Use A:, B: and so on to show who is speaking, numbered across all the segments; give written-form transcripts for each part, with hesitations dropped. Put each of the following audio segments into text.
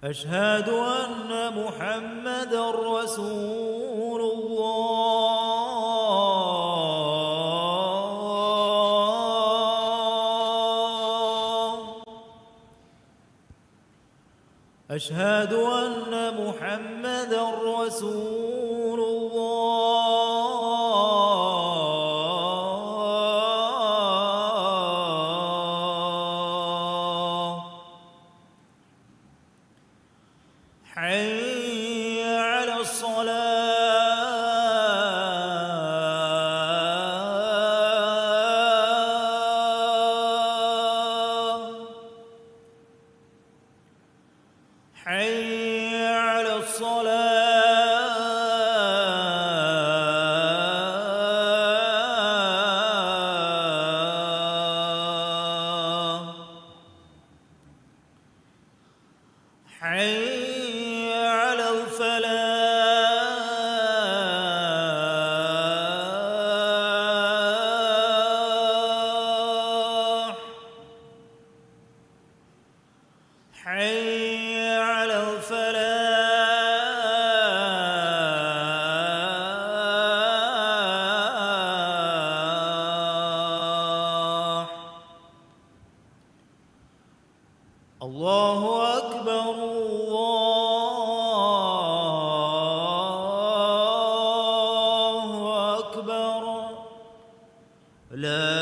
A: أشهد أن محمدًا رسول الله. أشهد أن محمدًا رسول الله. حي على الصلاة. حي على الصلاة. حي على الفلاح. حي على الفلاح. الله أكبر الله أكبر. لا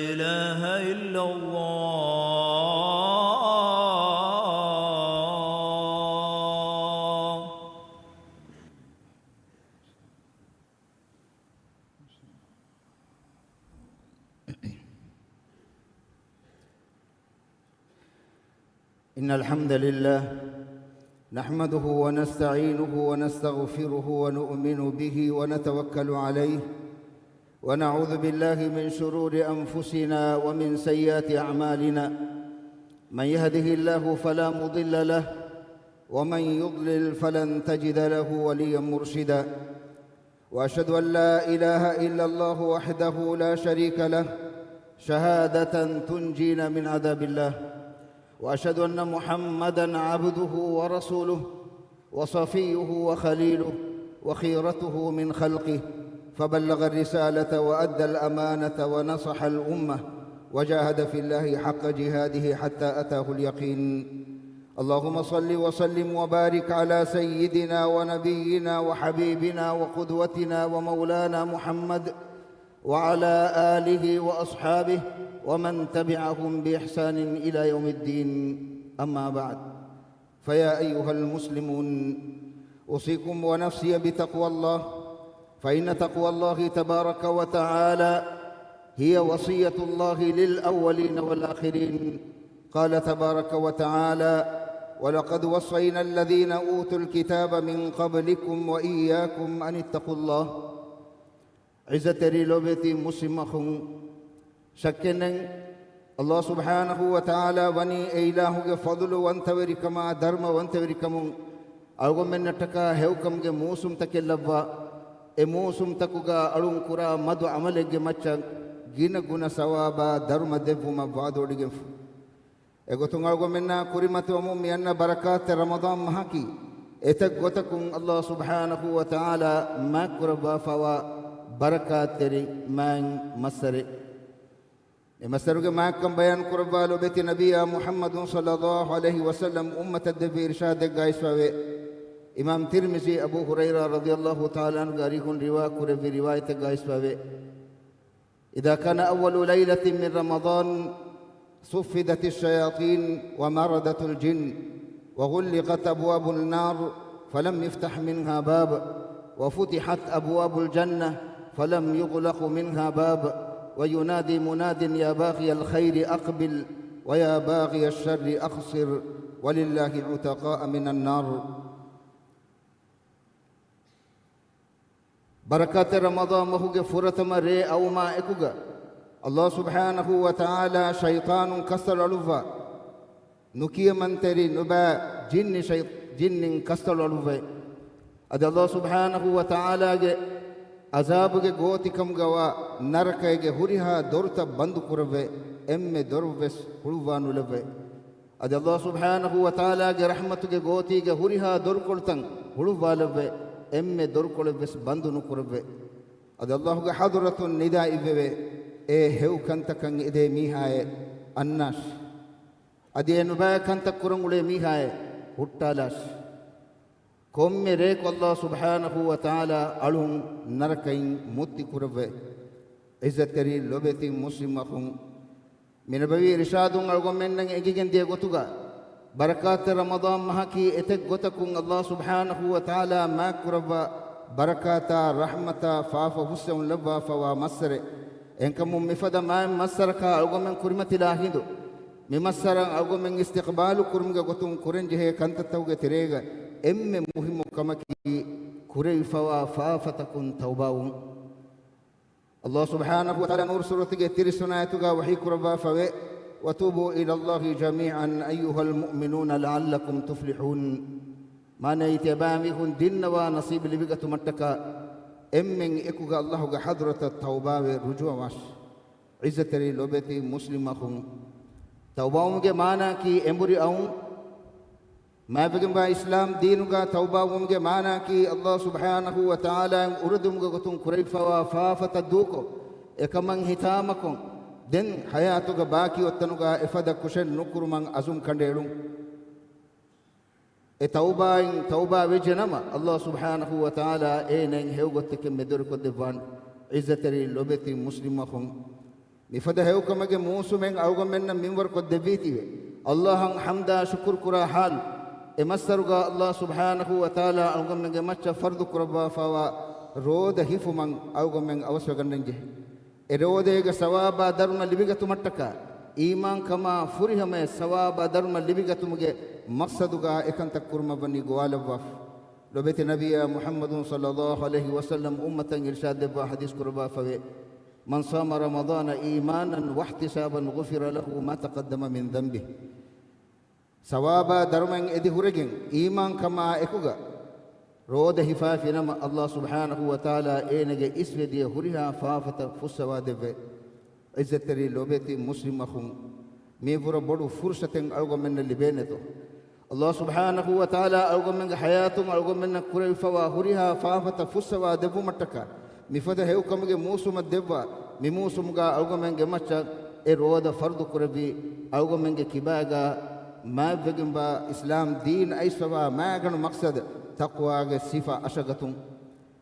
A: إله إلا الله.
B: إن الحمد لله نحمده ونستعينه ونستغفره ونؤمن به ونتوكل عليه ونعوذ بالله من شرور أنفسنا ومن سيئات أعمالنا. من يهده الله فلا مضل له ومن يضلل فلن تجد له وليا مرشدا. وأشهد أن لا إله إلا الله وحده لا شريك له شهادة تنجينا من عذاب الله. وأشهد أن محمدًا عبده ورسوله وصفيه وخليله وخيرته من خلقه، فبلغ الرسالة وأدى الأمانة ونصح الأمة وجاهد في الله حق جهاده حتى أتاه اليقين. اللهم صل وسلم وبارك على سيدنا ونبينا وحبيبنا وقدوتنا ومولانا محمد وعلى آله وأصحابه ومن تبعهم بإحسان إلى يوم الدين. أما بعد، فيا أيها المسلمون، أوصيكم ونفسي بتقوى الله، فإن تقوى الله تبارك وتعالى هي وصية الله للأولين والآخرين. قال تبارك وتعالى: ولقد وصينا الذين أوتوا الكتاب من قبلكم وإياكم أن اتقوا الله. عزتري لوبتي مسلمهم شكنن الله سبحانه وتعالى وني إلهه فضل وانتوري كما درم وانتوري كم ألغو من نتكا هيوكم جه موسم تكلبا موسم تكوغا ألون كرا مدو عمل جه مچا جين غنا ثوابا درم دفما وادودي جه اغوتون ألغو منا كريمت ومم ينا بركات رمضان مهاكي اتك غوتكم الله سبحانه وتعالى ما كربا فوا بركات تري مان مسري مسروق معكم بيان قربالو بيت نبي محمد صلى الله عليه وسلم أمة الدبي إرشاد قايس إمام ترمذي أبو هريرة رضي الله تعالى عنه قاريكم رواية في رواية قايس إذا كان أول ليلة من رمضان صفدت الشياطين ومردت الجن وغلقت أبواب النار فلم يفتح منها باب وفتحت أبواب الجنة فلم يغلق منها باب وينادي مناد: يا باغي الخير أقبل ويا باغي الشر أقصر ولله عتقاء من النار. بركات رمضان مهوغ فرتما ري أو ما إكوغا الله سبحانه وتعالى شيطان كسر الوفا نكي من تري نبا جن كسر الوفا أد الله سبحانه وتعالى عذابಗೆ ಗೋತಿಕಂಗವ ನರಕಗೆ ಹುರಿಹ ದೊರತ ಬಂದು ಕುರವೆ ಎಮ್ಮೆ ದೊರವೆಸ್ ಹುಳುವಾನುಲವೆ ade Allah subhanahu wa ta'ala ge rahmatuge gootige huriha dorkoltan hulu balave emme dorkolves bandunu kurve ade Allah ge hadratun nida ivve e heu kantakan ide mihaye annash ade enubaya kantak kurangule mihaye huttalash komme rek Allah subhanahu wa ta'ala alun narakain mutti kurve izzateri lobeti muslimahum minabawi irshadun algomennan egigen die gotuga barakat ramadan mahaki etek gotakun Allah subhanahu wa ta'ala ma kurva barakata rahmata fafa hussun labwa fawa masre enkamum mifada ma masaraka algomen kurmatila hindu mimasara algomen istiqbalu kurmga gotun kurenje kantatawge terega emme muhimu kamaki kurei fawa fafatakun tawbawun Allah subhanahu wa ta'ala nur suratiga tirisunayatuga wahi kurba fawe watubu ila Allah jami'an ayyuhal mu'minuna la'allakum tuflihun mana itibami hun dinna wa nasib libigatu mattaka emmen ekuga Allah ga hadrata tawbawe rujwa wash izzatari lobeti muslimahum tawbawumge mana ki emburi aun mabegamba islam deenuga tawbawumge mana ki Allah subhanahu wa ta'ala urudumga gotun kuraifawa faafata duko ekaman hitamakon den hayatuga baki ottanuga efada kushen nukurman azum kandelum e tawba vejenama Allah subhanahu wa ta'ala enen hewgotteke medur ko devan izzatari lobeti muslimahum mifada hewkamage musumen awgomenna minwar ko debitive Allahang hamda shukr kura hal emassaruga Allah subhanahu wa ta'ala awgomenge macca fardu kurba fawa roda hifuman awgomen awaswaganenge erodega sawaba darma libigatu mattaka iman kama furihame sawaba darma libigatuge maqsaduga ekanta kurma bani gwalawaf lobeti nabiyya muhammadun sallallahu alaihi wasallam ummatan irshad deba hadis kurba fawe man sama ramadana imanan wa ihtisaban ghufira lahu ma taqaddama min dhanbihi sawaba darman edi huregen iman kama ekuga roda hifafinama Allah subhanahu wa ta'ala enege isvediya huriha faafata fussawa deve izzatari lobeti muslimahum mevura bodu fursaten algomenna libeneto Allah subhanahu wa ta'ala algomenga hayatum algomenna kurayfawa huriha faafata fussawa devu mattaka mifada hewkamge musuma devwa mimusumga algomenge macha e roda fardu kurabi algomenge kibaga ma vegimba islam deen aiswa ma ganu maqsad taqwa ge sifa ashagatum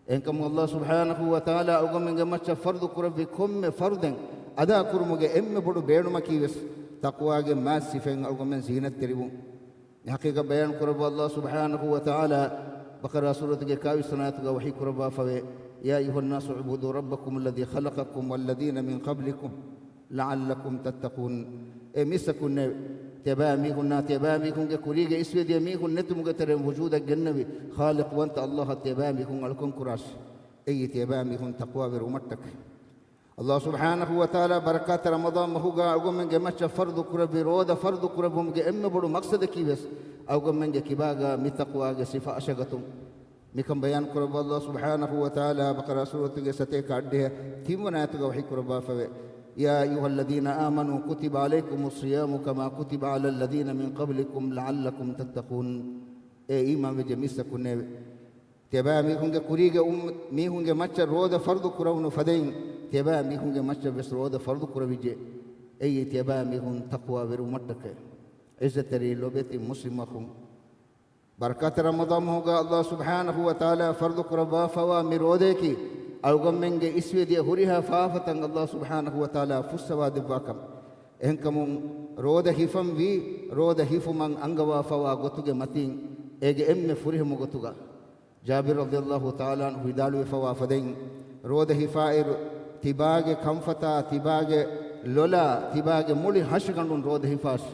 B: enkam Allah subhanahu wa ta'ala algomenge macha fardu kurabi komme farden ada kurmuge emme bodu beenuma kiwes taqwa ge ma sifen algomen zinat teribu haqiqa bayan kurabu Allah subhanahu wa ta'ala baqara surati ge kawi sanatu ge wahi kuraba fawe يا أيها الناس اعبدوا ربكم الذي خلقكم والذين من قبلكم لعلكم تتقون مسكن تباميكن تباميكن كوريجا اسود يميكن نتمغ تر وجود الجنبي خالق وانت الله تباميكن الكون كراش اي تباميكن تقوى برمتك الله سبحانه وتعالى بركات رمضان مهوغا اوغم من جمچ فرض قرب رود فرض قرب مغ ام بدو مقصد كيبس اوغم من كيباغا متقوى صفه اشغتم مكم بيان قرب الله سبحانه وتعالى بقرة سورة ستة كعده تيمنا تجوحي قربا فوي يا أيها الذين آمنوا كتب عليكم الصيام كما كتب على الذين من قبلكم لعلكم تتقون إيمان بجميسكم تبا ميهونج كوريجا ميهونج ماتش رودا فرض كراون فدين تبا ميهونج ماتش بس رودا فرض كراويجي أي تبا ميهون تقوى ورمتك عزتري لوبتي مسلمكم بركات رمضان ہوگا اللہ سبحانہ و تعالی فرض قربا فوا میرودکی اوگمنگ اسویدی ہریھا فافتن اللہ سبحانہ و تعالی فسوا دباکم انکم رود ہفم وی رود ہفمن انگوا فوا گتگے متین ایگے ام فرہم گتگا جابر رضی اللہ تعالی عنہ ہدالو فوا فدین رود ہفائر تباگے کمفتا تباگے لولا تباگے مولي ہشگنڈن رود ہفاش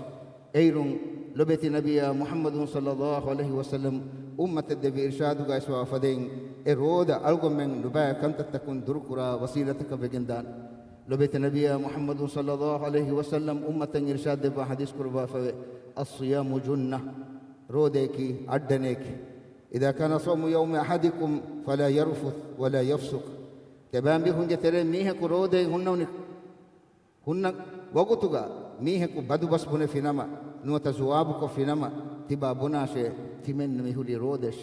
B: ایرون لبيت نبي محمد صلى الله عليه وسلم أمة الدبي إرشاد غايسوا فدين إرود ألقم من لبايا كنت تكون دركرا وسيلتك بجندان لبيت نبي محمد صلى الله عليه وسلم أمة إرشاد دبا حديث قربا فوي الصيام جنة رودك عدنك إذا كان صوم يوم أحدكم فلا يرفث ولا يفسق تبان بهن جتري ميهك رودك هن وقتك ميهك بدو بس بني في نما nuata zuwabu ko finama tiba bunashe timen mihuli rodesh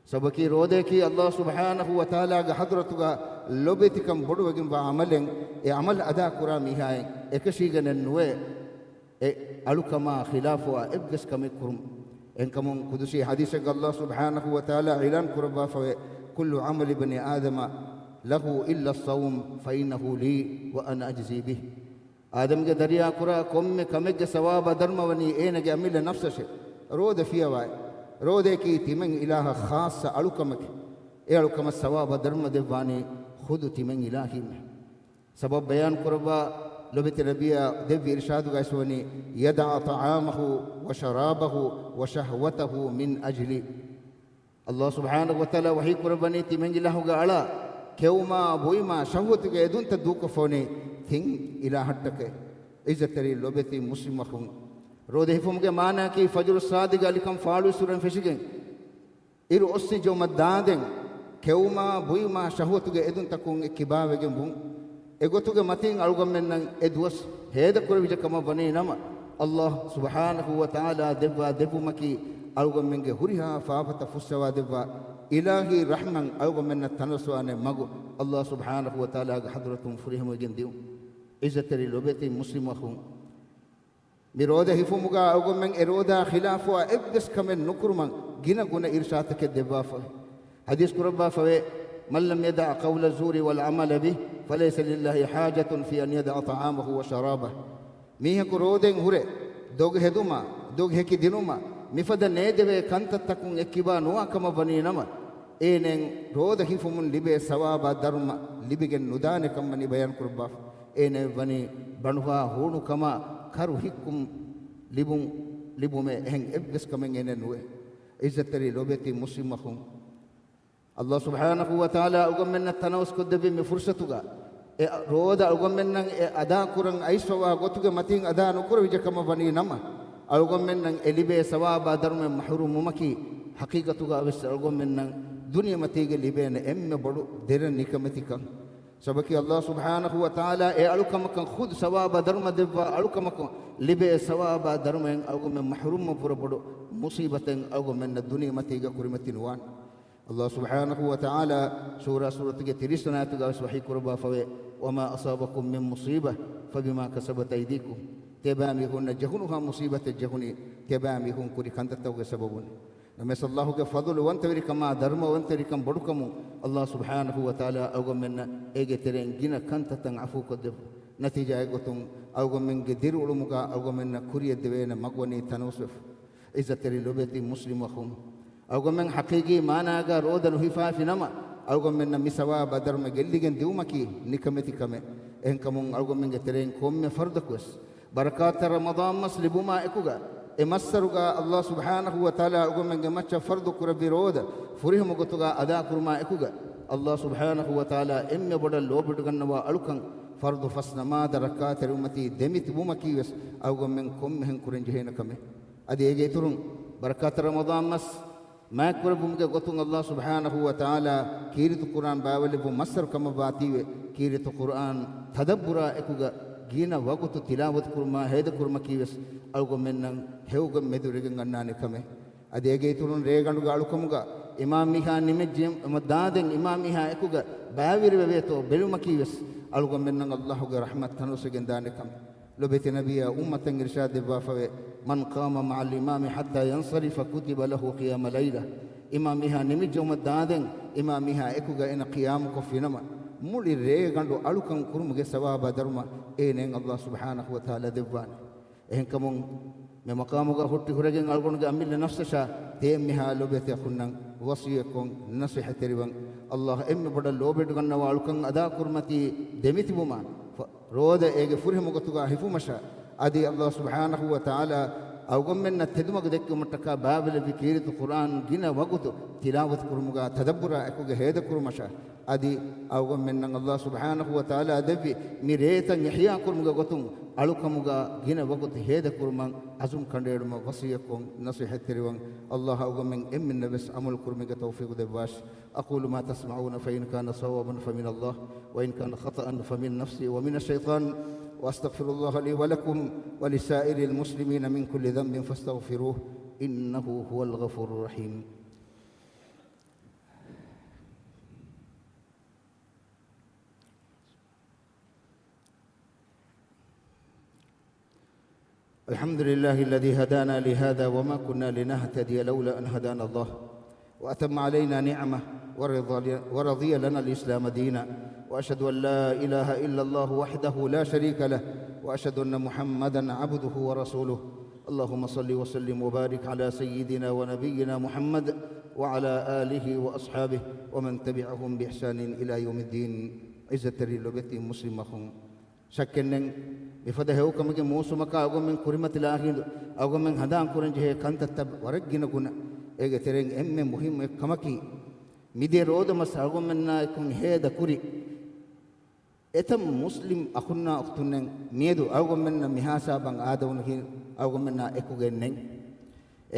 B: sabaki rodeki Allah subhanahu wa ta'ala ga hadratuga lobetikam boduwagin ba amalen e amal ada kura mihaye ekashiganen nuwe e alukama khilafu ibgas kamikum enkamun kudusi hadith Allah subhanahu wa ta'ala ilan kurba fa kullu amali bani adama lahu illa as-sawm fa innahu li wa ana ajzi bih adam ge dariya kura komme kamege sawaba dharmawani enage amile nafsashe roda fiyawa rode ki timen ilaha khassa alukamake e alukama sawaba dharma devani khud timen ilahi me sabab bayan kurba لبت ربيع دب إرشاد غيسوني يدع طعامه وشرابه وشهوته من أجل الله سبحانه وتعالى وحي قرباني تمنج له قالا كيوما بويما شهوتك يدون تدوك فوني ثين إلى حدك إذا تري لبت مسلمهم روده فمك مانا كي فجر الصادق لكم فالو سورن فشكين إيرو أسي جو مدادن كيوما بويما شهوتك يدون تكون كباوغن بون egotuge matin alugommen nan edwas heda kurvija kama bane nama Allah subhanahu wa ta'ala devwa devumaki alugommen ge huriha faafata fussawa devwa ilahi rahman alugommen tanaswane magu Allah subhanahu wa ta'ala ge hadratum furihmu gen diu izzatri lobeti muslimahum miroda hifumuga alugommen eroda khilafu ebdes kamen nukurman gina guna irshatake devwa fa hadis kurba fa من لم يدع قول الزور والعمل به فليس لله حاجة في أن يدع طعامه وشرابه ميه كرودين هره دوغ هدوما دوغ هكي دينوما مفدا نيدوه كانت تكون اكبا نوا كما بني نما اينن رود هفمون لبه سوابا درما لبگن ندان كمني بيان قربا اينن بني بنوا هونو كما كارو هكم لبوم هن ابگس كمن اينن نوه عزتري لوبتي مسلمهم الله سبحانه وتعالى أقومنا التناوس كده بمن فرصتوغا رودا أقومنا أدا كورن أيسوا قطوغا متين أدا نكور وجكما بني نما أقومنا إلبي سوابا درم محروم مكي حقيقتوغا بس أقومنا دنيا متيجي لبين أم بدو درن نكمتيكا سبكي الله سبحانه وتعالى ألوكما كان خود سوابا درم دبا ألوكما كان لبي سوابا درم أقومنا محروم بدو مصيبة أقومنا الدنيا متيجي كريمتين وان الله سبحانه وتعالى سورة تريسنا تقاس وحي كربا فوي وما أصابكم من مصيبة فبما كسبت أيديكم تباميهن جهنها مصيبة الجهني تباميهن كوري كانت توقع سببون نمس الله كفضل وانتوري كما درم وانتوري كم بركم الله سبحانه وتعالى أوغم من إيجي ترين جنا كانت تنعفو كدف نتيجة إيغتون أوغم من قدير علمك أوغم من كوري الدوين مقوني تنوصف إذا تري لبتي مسلم وخم أوغمن حقيقي مانا غا رودا نهيفا في نما أوغمن مسوا بدر مجلجن دومكي نكمتي كمه إنكمون أوغمن جترين كوم فردكوس بركات رمضان مسلبوما إكوغا إمسرغا الله سبحانه وتعالى أوغمن جمتش فرد كربي رودا فريه مغتوغا أدا كرما إكوغا الله سبحانه وتعالى إم بدل لوبدغنوا ألكن فرد فسنما دركات رمتي دمت بومكي وس أوغمن كوم هن كرنجهين كمه أدي يجي ترون بركات رمضان مس ما كربهم كقطن الله سبحانه وتعالى كيرت القرآن باولي بمصر كما باتيوه كيرت القرآن تدبرا إكوغا جينا وقت تلاوة كرما هيدا كرما كيوس ألغو منن هيوغا مدوريغن غناني كمه أدي أجيتورون ريغانو غالو كموغا إماميها نمجيم مدادن إماميها إكوغا باوير بيتو بلوما كيوس ألغو منن الله رحمة تنوسيغن داني كم لبيت نبي أمة إرشاد بافوي من قام مع الإمام حتى ينصرف كتب له قيام ليلة إمامها نمج يوم الدادن إمامها إكوغا إن قيامك في نما مولي ريغاندو ألوكم كرمك سوابا درما إنين الله سبحانه وتعالى دبان إن كمون مقامك هرتي هرجن ألغونك أميل نفسشا تيمها لبيت أخنن وصيكم نصيحة تريبان الله إمي بدل لوبيت غنوا ألوكم أدا كرمتي دميت بما رودا إيجي فرهم قطوغا هفومشا أدي الله سبحانه وتعالى أوغمنا تدمج دك متكا بابل في كيرت القرآن جنا وقتو تلاوة كرمجا تدبر أكوجا هيدا كرمشا أدي أوغمنا الله سبحانه وتعالى دبي ميريتا يحيى كرمجا قطون ألوكمجا جنا وقت هيدا كرمان أزم كنديرما وصيكم نصيحة تريوان الله أوغمن من نبس أمل كرمجا توفيق دباش أقول ما تسمعون فإن كان صوابا فمن الله وإن كان خطأ فمن نفسي ومن الشيطان وأستغفر الله لي ولكم ولسائر المسلمين من كل ذنب فاستغفروه إنه هو الغفور الرحيم. الحمد لله الذي هدانا لهذا وما كنا لنهتدي لولا أن هدانا الله وأتم علينا نعمه ورضي لنا الإسلام دينا وأشهد أن لا إله إلا الله وحده لا شريك له وأشهد أن محمدا عبده ورسوله. اللهم صل وسلم وبارك على سيدنا ونبينا محمد وعلى آله وأصحابه ومن تبعهم بإحسان إلى يوم الدين. عزة للبيت مسلمهم شكنن بفده كمك موسمك أقوم من كريمة الآخر أقوم من هدان كورنجه كانت تب ورجنا كنا إيه ترين مهم كمكي ميدي رود مس أقوم منا يكون هذا كوري إتم مسلم أخونا أختنا ميدو أقوم منا مهاسا بان آدون هي أقوم منا إكوجنن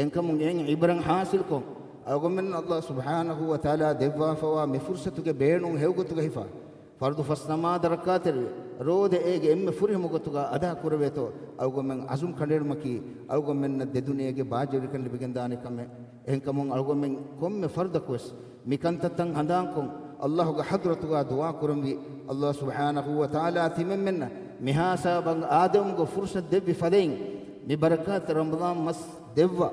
B: إنكم من عبران حاصلكم أقوم من الله سبحانه وتعالى دفع فوا مفرصتك بينهم هيوكتك هفا فرض فسنما دركاتر رود إيج فريه مقطع أدا كوربيتو أوغو من عزم كندير مكي أوغو من الدنيا إيج باجر كن لبيجنداني كم إنكم أوغو من كم فرد كوس مكان تتن هندانكم الله حضرتك دعاء كرمي الله سبحانه وتعالى تيمم منا مهاسا بان آدم غو فرصة دب فدين ببركات رمضان مس دوا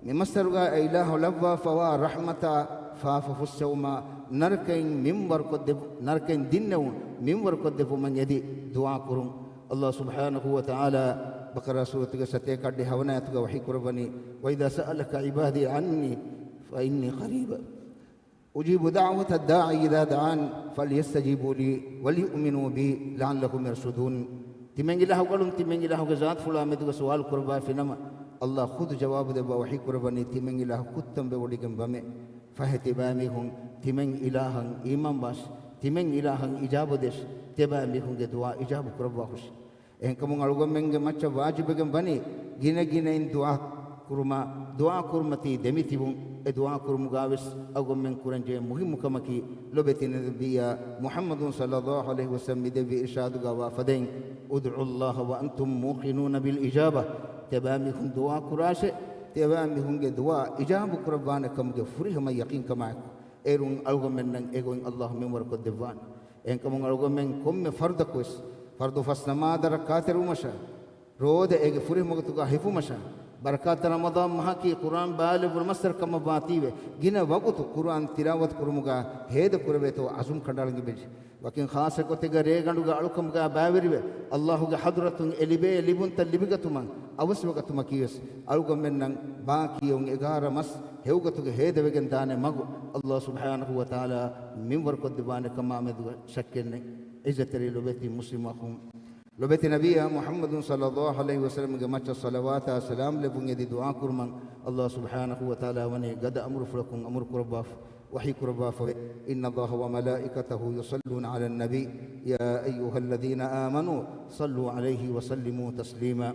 B: ممسرغا إله لبوا فوا رحمة فاففسوما نركين منبر قدف نركين دينه منبر قدف من يدي دعاء كرم الله سبحانه وتعالى بقرة سورة ستة كده هوناتك وحي كربني وإذا سألك عبادي عني فإني قريب أجيب دعوة الداعي إذا دعان فليستجيبوا لي وليؤمنوا بي لعلهم يرشدون. تمنج الله قالوا تمنج الله جزات فلان مدك سؤال كربا في نما الله خذ جواب دبا وحي كربني تمنج الله كتم بوديكم بمه فهتباميهم تمن إلهًا إمام باش تمن إلهًا إجابة دش تباميهم جدوا إجابة كرباهوش إنكم عروقم من جماعة واجبكم بني جينا إن دعاء كرمتي دميتيبون دعاء كرم جاوس أوقم من كرنجة مهم كمكي لبتين النبي محمد صلى الله عليه وسلم دبي إرشاد جوا فدين ادعوا الله وأنتم موقنون بالإجابة تباميهم دعاء كراشه تباميهم جدوا إجابة كربانة كم جفريه ما يقين كماك إيرون ألغم من إيرون الله من ورق الدفان إنكم ألغم من كم فرد كوس فرد فسنما دركات رومشا رود إيج فريه مقطع هيفو مشا بركات رمضان محاكي قرآن بالغ والمسر كم باتيه جينا وقت قرآن تلاوة كرمجا هيد كربيتو عزم كندالنج بيج لكن خاصة كتيجا ريغانوجا ألوكم جا باوريبه الله جا حضرة إليبه ليبون تليبيكتومان أوس وقتما كيس ألوكم منن باكيون إغارة مس هيوكتوج هيد بيجن دانه مغو الله سبحانه وتعالى من ورق الدبانة كما مدو شكلني إذا تري لبيتي مسلمهم لبيت نبي محمد صلى الله عليه وسلم جمعت الصلوات السلام لبني دي دعاء كرمان الله سبحانه وتعالى وني قد أمر فلكم أمر كرباف وحي كرباف إن الله وملائكته يصلون على النبي يا أيها الذين آمنوا صلوا عليه وسلموا تسليما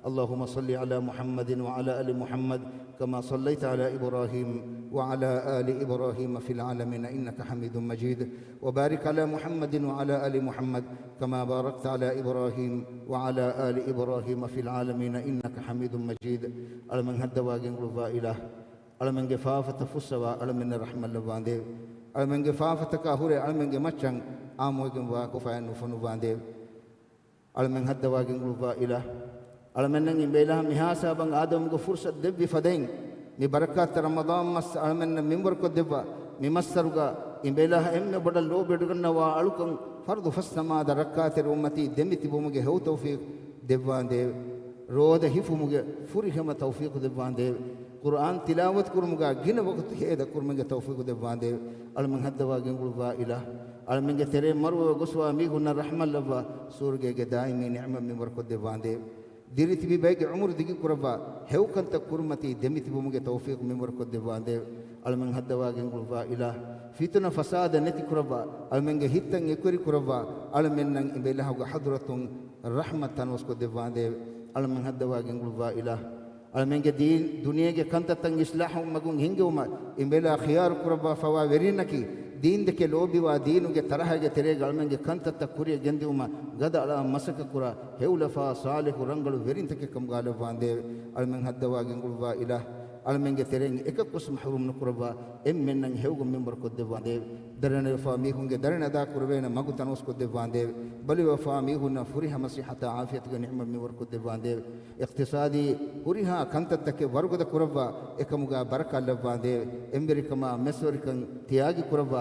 B: اللهم صل على محمد وعلى آل محمد كما صليت على إبراهيم وعلى آل إبراهيم في العالمين إنك حميد مجيد وبارك على محمد وعلى آل محمد كما باركت على إبراهيم وعلى آل إبراهيم في العالمين إنك حميد مجيد على من هد واجن إله على من جفافة فسوا على من الرحمة لبانديو على من جفافة كهورة على من جمتشان آموجن واقفين نفنو بانديو على من هد واجن إله على من نبيله مهاسا بان آدم فرصة دب فدين بركات رمضان مس على من منبر كدبا ممسرغا إبيله بدل لو بدرنا وألكم فرض فسما دركات الأمتي دمتي بومجه هو توفيق دبان ديو رود هيفومجه فريهم توفيق دبان ديو قرآن تلاوة كرمجا جن وقت هذا كرمجا توفيق دبان ديو على من هذا واجن إله على من ترى مرو غسوا ميغنا رحمة الله سورجة دائما نعمة منبر كدبان ديو ديرت بي باقي عمر دقي كربا هو كنت كرمتي دمت بومجه توفيق منبر كدبان ديو على من هذا واجن إله فيتنا فساد نتي كربا على من هيتن يكوري كربا على من إبله حضرة الرحمة تنوسك دبان ديو على من هذا واجن إله على من دين دنيا كانت تنجسلاح مجون هنجوما إبله خيار كربا فوا ورينكي ದೀನ್ದಕ್ಕೆ ಲೋಬಿವ ದೀನುಗೆ ತರಹಗೆ ತೆರೆಗೆ ಅಳಮೆಂಗೆ ಕಂತತ್ತ ಕುರಿಯ ಗೆಂದಿವುಮ ಗದ ಅಳ ಮಸಕ ಕುರ ಹೆವುಲಫಾ ಸಾಲಿಹು ರಂಗಳು ವೆರಿಂತಕ್ಕೆ ಕಂಗಾಲ ಬಾಂದೇವೆ ಅಳಮೆಂಗೆ ಹದ್ದವಾಗಿ ಗುಳುವ ಇಲ್ಲ ಅಳಮೆಂಗೆ ತೆರೆಂಗೆ ಏಕಕ್ಕುಸ್ ಮಹರೂಮ್ ಕುರವ ಎಮ್ಮೆನ್ನಂಗೆ ಹೆವುಗು ಮೆಂಬರ್ ಕೊದ್ದೆ ಬಾಂದೇವೆ ದರಣೆ ವಫಾ ಮೀಹುಂಗೆ ದರಣೆ ಅದಾ ಕುರವೇನ ಮಗು ತನೋಸ್ ಕೊದ್ದೆ ಬಾಂದೇವೆ ಬಲಿ ವಫಾ ಮೀಹುನ್ನ ಫುರಿಹ ಮಸಿಹತ ಆಫಿಯತ್ಗೆ ನಿಹಮ ಮಿವರ್ ಕೊದ್ದೆ ಬಾಂದೇವೆ ಇಖ್ತಿಸಾದಿ ಹುರಿಹ ಕಂತತ್ತಕ್ಕೆ ವರ್ಗದ ಕುರವ ಏಕಮುಗ ಬರಕಲ್ಲ ಬಾಂದೇವೆ ಎಂಬೆರಿಕಮ ಮೆಸ್ವರಿಕಂ ತಿಯಾಗಿ ಕುರವ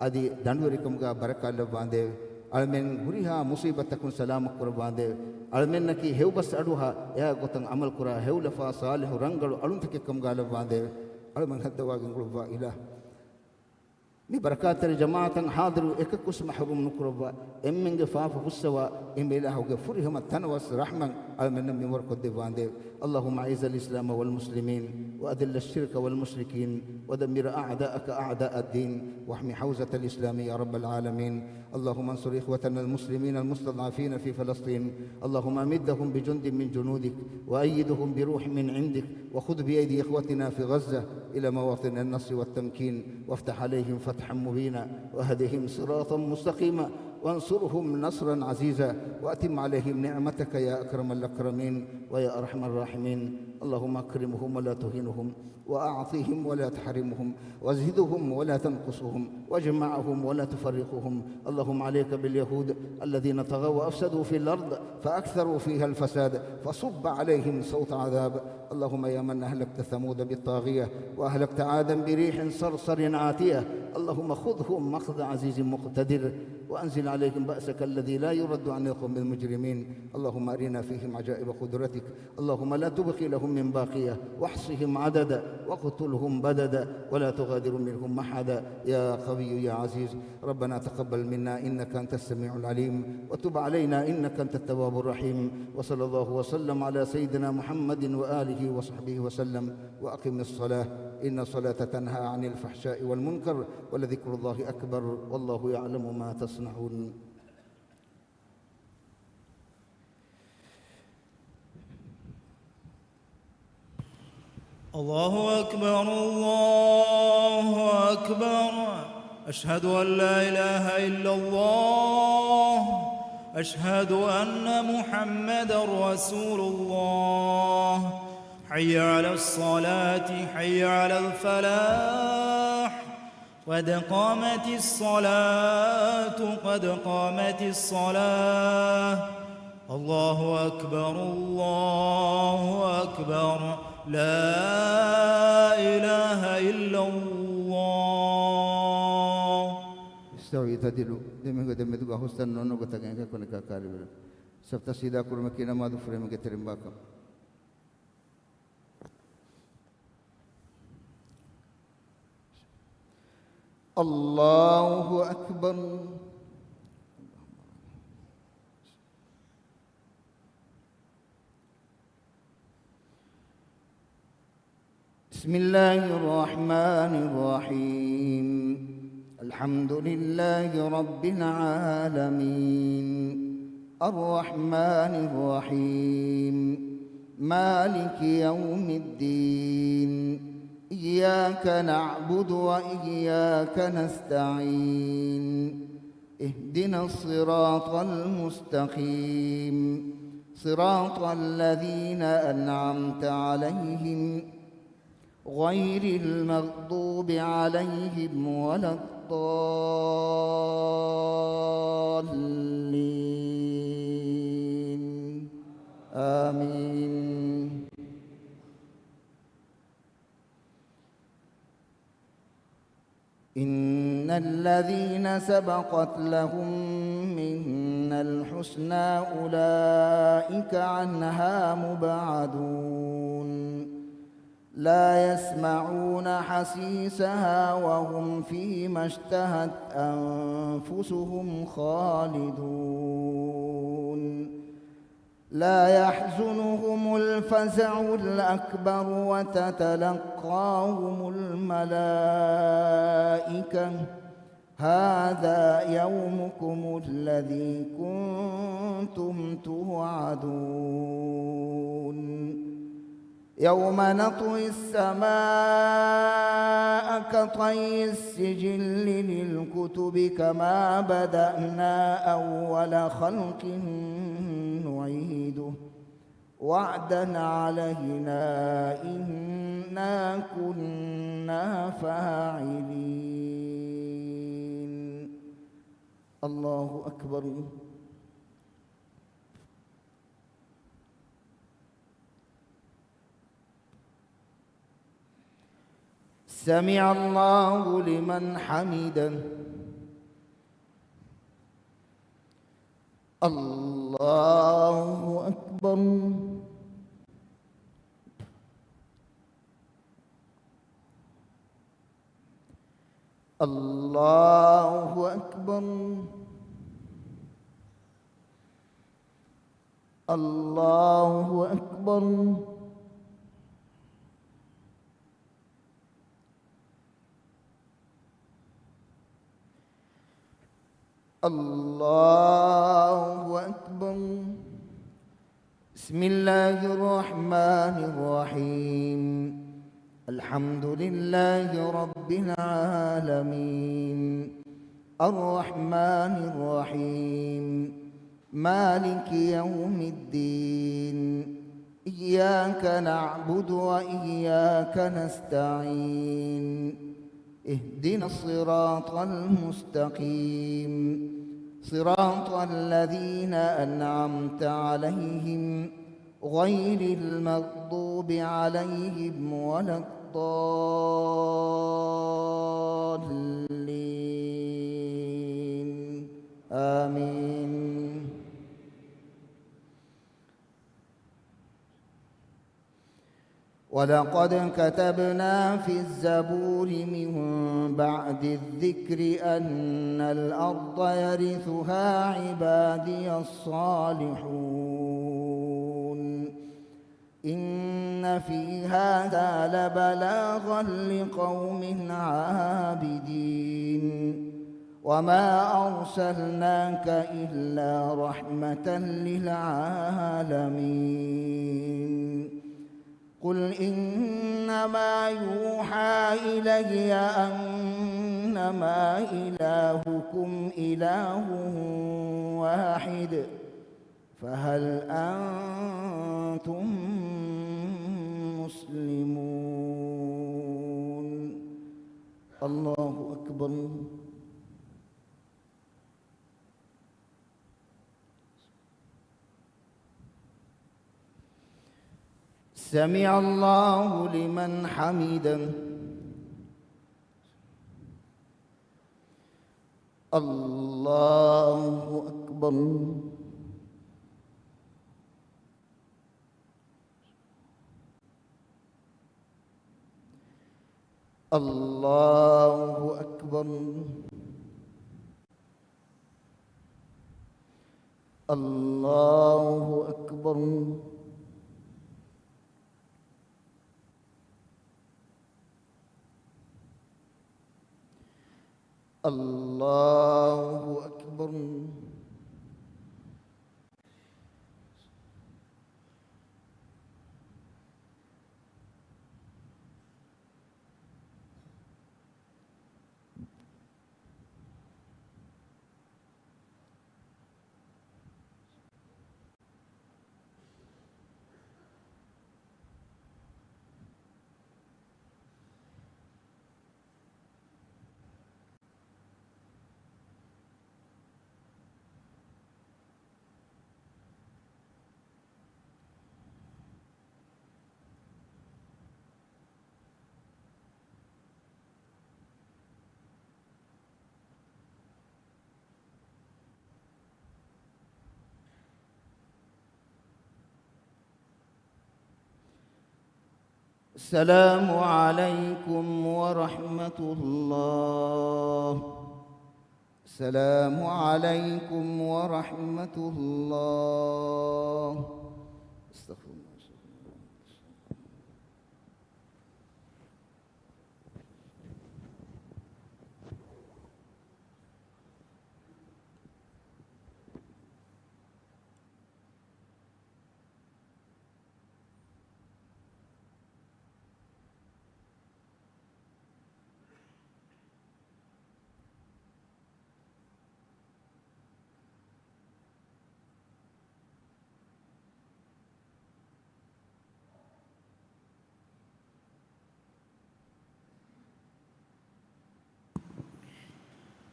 B: ಅದಿ ದಂಡುವರಿಕಮುಗ ಬರಕಲ್ಲ ಬಾಂದೇವೆ ಅಳಮೆನ್ ಹುರಿಹ ಮುಸೀಬತ್ತಕ್ಕೂ ಸಲಾಮ ಕುರ ಬಾಂದೇವೆ ಅಳಮೆನ್ನಕಿ ಹೆವ್ ಬಸ್ ಅಡುಹ ಯಾ ಗೊತ್ತಂಗೆ ಅಮಲ್ ಕುರ ಹೆವ್ಲಫಾ ಸಾಲಿಹು ರಂಗಳು ಅಳುಂತಕ್ಕೆ ಕಮ್ಗಾಲ ಬಾಂದೇವೆ ಅಳಮನ್ ಹದ್ದವಾಗಿ ಗುಳುವ ಇಲ್ಲ mi barakatere jamaatan hadiru ekakus mahrum nukurwa emmenge faafu hussawa imbe ilahuge furihama tanwas rahman almenna mi warko devande allahumma aiz alislam wal muslimin wa adil ash-shirka wal mushrikin wa dammir a'da'aka a'da' ad-din wahmi hawzat al-islam ya rabbal alamin اللهم انصر إخوتنا المسلمين المستضعفين في فلسطين اللهم أمدهم بجند من جنودك وأيدهم بروح من عندك وخذ بأيدي إخوتنا في غزة إلى مواطن النصر والتمكين وافتح عليهم فتحا مبينا وهدهم صراطا مستقيما وانصرهم نصرا عزيزا وأتم عليهم نعمتك يا أكرم الأكرمين ويا أرحم الراحمين اللهم أكرمهم ولا تهينهم وأعطهم ولا تحرمهم وزدهم ولا تنقصهم واجمعهم ولا تفرقهم اللهم عليك باليهود الذين طغوا وأفسدوا في الأرض فأكثروا فيها الفساد فصب عليهم صوت عذاب اللهم يا من أهلكت ثمود بالطاغية وأهلكت عادا بريح صرصر عاتية اللهم خذهم أخذ عزيز مقتدر وأنزل عليهم بأسك الذي لا يرد عن القوم المجرمين اللهم أرنا فيهم عجائب قدرتك اللهم لا تبقي لهم من باقية واحصهم عددا واقتلهم بددا ولا تغادر منهم أحدا يا قوي يا عزيز ربنا تقبل منا إنك أنت السميع العليم وتب علينا إنك أنت التواب الرحيم وصلى الله وسلم على سيدنا محمد وآله وصحبه وسلم وأقم الصلاة إن الصلاة تنهى عن الفحشاء والمنكر ولذكر الله أكبر والله يعلم ما تصنعون
A: الله أكبر الله أكبر أشهد أن لا إله إلا الله أشهد أن محمدا رسول الله حي على الصلاة حي على الفلاح قد قامت الصلاة قد قامت الصلاة الله أكبر الله أكبر لا إله إلا الله
B: استوي تدلو دمه دمه حسن نونو كتاكين كونه كاريبل سبت سيدا كرمكينا ما دفرم كترم باكم الله أكبر بسم الله الرحمن الرحيم الحمد لله رب العالمين الرحمن الرحيم مالك يوم الدين إياك نعبد وإياك نستعين اهدنا الصراط المستقيم صراط الذين أنعمت عليهم غير المغضوب عليهم ولا الضالين آمين إن الذين سبقت لهم منا الحسنى أولئك عنها مبعدون لا يسمعون حسيسها وهم فيما اشتهت أنفسهم خالدون لا يحزنهم الفزع الأكبر وتتلقاهم الملائكة هذا يومكم الذي كنتم توعدون يوم نطوي السماء كطي السجل للكتب كما بدأنا أول خلق نعيده وعدا علينا إنا كنا فاعلين. الله أكبر. سمع الله لمن حمده. الله أكبر. الله أكبر. الله أكبر. الله أكبر. بسم الله الرحمن الرحيم. الحمد لله رب العالمين الرحمن الرحيم مالك يوم الدين إياك نعبد وإياك نستعين اهدنا الصراط المستقيم صراط الذين أنعمت عليهم غير المغضوب عليهم ولا الضالين آمين. ولقد كتبنا في الزبور من بعد الذكر أن الأرض يرثها عبادي الصالحون إن في هذا لبلاغا لقوم عابدين وما أرسلناك إلا رحمة للعالمين. قل إنما يوحى إلي أنما إلهكم إله واحد فهل أنتم مسلمون؟ الله أكبر. سمع الله لمن حمده. الله أكبر. الله أكبر. الله أكبر. الله أكبر. السلام عليكم ورحمة الله. السلام عليكم ورحمة الله. استغفر الله.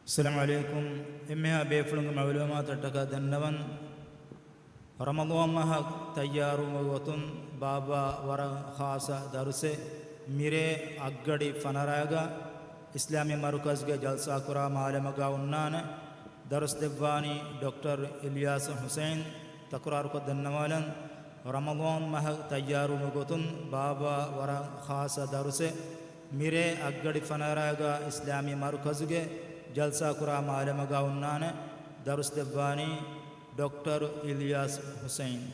A: السلام عليكم إمها بيفلنغ معلومات تكا دنوان رمضان مها تيارو موتون بابا ورا خاصة درسه ميري أغدي فنراغا إسلامي مركز کے جلسہ کرا معلومة ونان درس دباني دكتور إلياس حسين تقرار کو دنوالن رمضان مها تيارو موتون بابا ورا خاصة درسه ميري أغدي فنراغا إسلامي مركز کے جلسہ کرا معلومة ونان درس دباني دكتور إلياس حسين